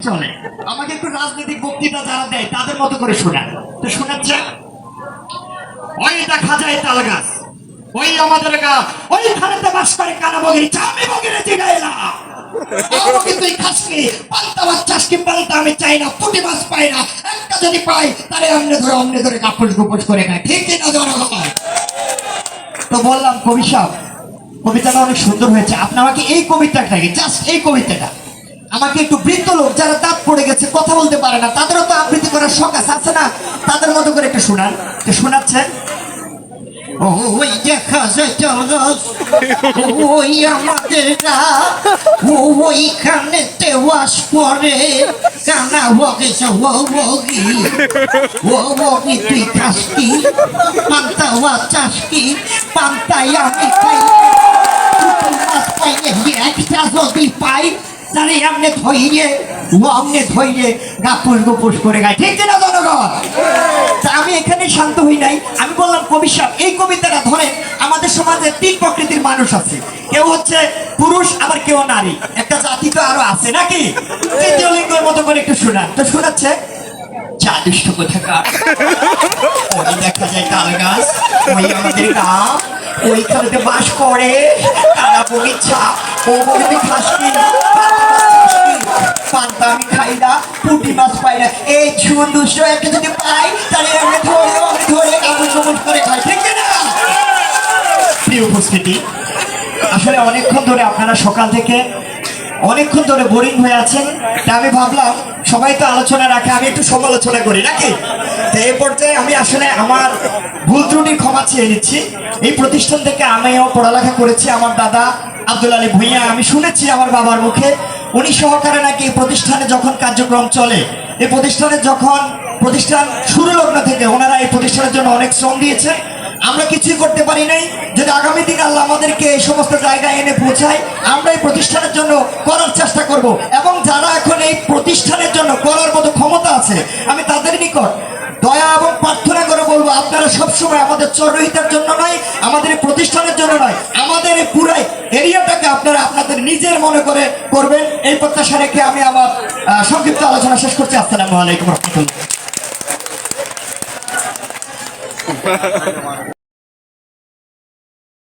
চলে আমাকে একটু রাজনৈতিক বক্তৃতা যারা দেয় তাদের মতো করে শোনান। তো শোনাচ্ছে, ওই দেখা যায় তাল গাছ, ওই আমাদের গাছ, ওইখানেতে বাস করে কানা বগিরি, আমি বগিরে জিগাইলা তুই খাস কি পাল্টা মাছ চাষ কি পাল্টা আমি চাই না, পুঁটি মাছ পাই না, একটা যদি পাই তাহলে অমনে ধরে কাপড় গুপড় করে খায়, ঠিক কিনা জনগণ? তো বললাম কবি সাহেব কবিতাটা অনেক সুন্দর হয়েছে, আপনি আমাকে এই কবিতাটাকে জাস্ট এই কবিতাটা আমাকে একটু বৃদ্ধ লোক যারা দাঁত পড়ে গেছে কথা বলতে পারে না তাদেরও তো আবৃত্তি করার শখ আছে না, তাদের মতো করে একটু শোনান। শোনাচ্ছেন, ওই দেখা যায় তাল গাছ, ওই আমাদের গাছ, ওইখানে বাস করে কানা বগে, ও বগি তুই খাস কি পান্তা চাষ কি পান্তাই আমি খাই, মাছ পাইলে একটা যদি পাই তাহলে এমনি ধৈর্যে গাপুস গুপুস করে গায়, ঠিক না জনগণ? তা আমি এখানে শান্ত হই নাই, আমি বললাম কবি সাহেব এই কবিতাটা ধরেন আমাদের সমাজে তিন প্রকৃতির মানুষ আছে, কেউ হচ্ছে পুরুষ আবার কেউ নারী, একটা জাতি তো আরো আছে নাকি, তৃতীয় লিঙ্গের মতো করে একটু শোনান। তো শোনাচ্ছে, চা দুষ্ট কোথাকার, ওই দেখা যায় তাল গাছ, ওই আমাদের গাছ, ওইখানে বাস করে কানা বগিচা, ও বগিতে খাস কি পান্তা আমি খাই না, পুঁটি মাছ পাই না, এই সুন্দর একটা যদি পাই তাহলে আমি ধরে কাপড় কাপড় করে খাই, ঠিক না? প্রিয় উপস্থিতি, আসলে অনেকক্ষণ ধরে আপনারা সকাল থেকে অনেকক্ষণ ধরে বোরিং হয়ে আছেন, তা আমি ভাবলাম সবাই তো আলোচনা রাখে, আমি একটু সমালোচনা করি নাকি। তো এই পর্যায়ে আমি আসলে আমার ভুল ত্রুটির ক্ষমা চেয়ে নিচ্ছি। এই প্রতিষ্ঠান থেকে আমিও পড়ালেখা করেছি, আমার দাদা আব্দুল আলী ভূঁইয়া, আমি শুনেছি আমার বাবার মুখে উনি সহকারে নাকি এই প্রতিষ্ঠানে যখন কার্যক্রম চলে, এই প্রতিষ্ঠানে যখন প্রতিষ্ঠান শুরু লগ্ন থেকে ওনারা এই প্রতিষ্ঠানের জন্য অনেক শ্রম দিয়েছে, আমরা কিছুই করতে পারি নাই, যদি আগামী দিন আল্লাহ আমাদেরকে এই সমস্ত জায়গায় এনে পৌঁছায় আমরা এই প্রতিষ্ঠানের জন্য করার চেষ্টা করব, এবং যারা এখন এই প্রতিষ্ঠানের জন্য করার মতো ক্ষমতা আছে আমি তাদের নিকট দয়া এবং প্রার্থনা করে বলবো, আপনারা সবসময় আমাদের চরহিতার জন্য নয়, আমাদের এই প্রতিষ্ঠানের জন্য নয়, আমাদের এই পুরাই এরিয়াটাকে আপনারা আপনাদের নিজের মনে করে করবেন, এই প্রত্যাশা রেখে আমি আমার সংক্ষিপ্ত আলোচনা শেষ করছি। আসসালামু আলাইকুম রহমতুল্লাহ।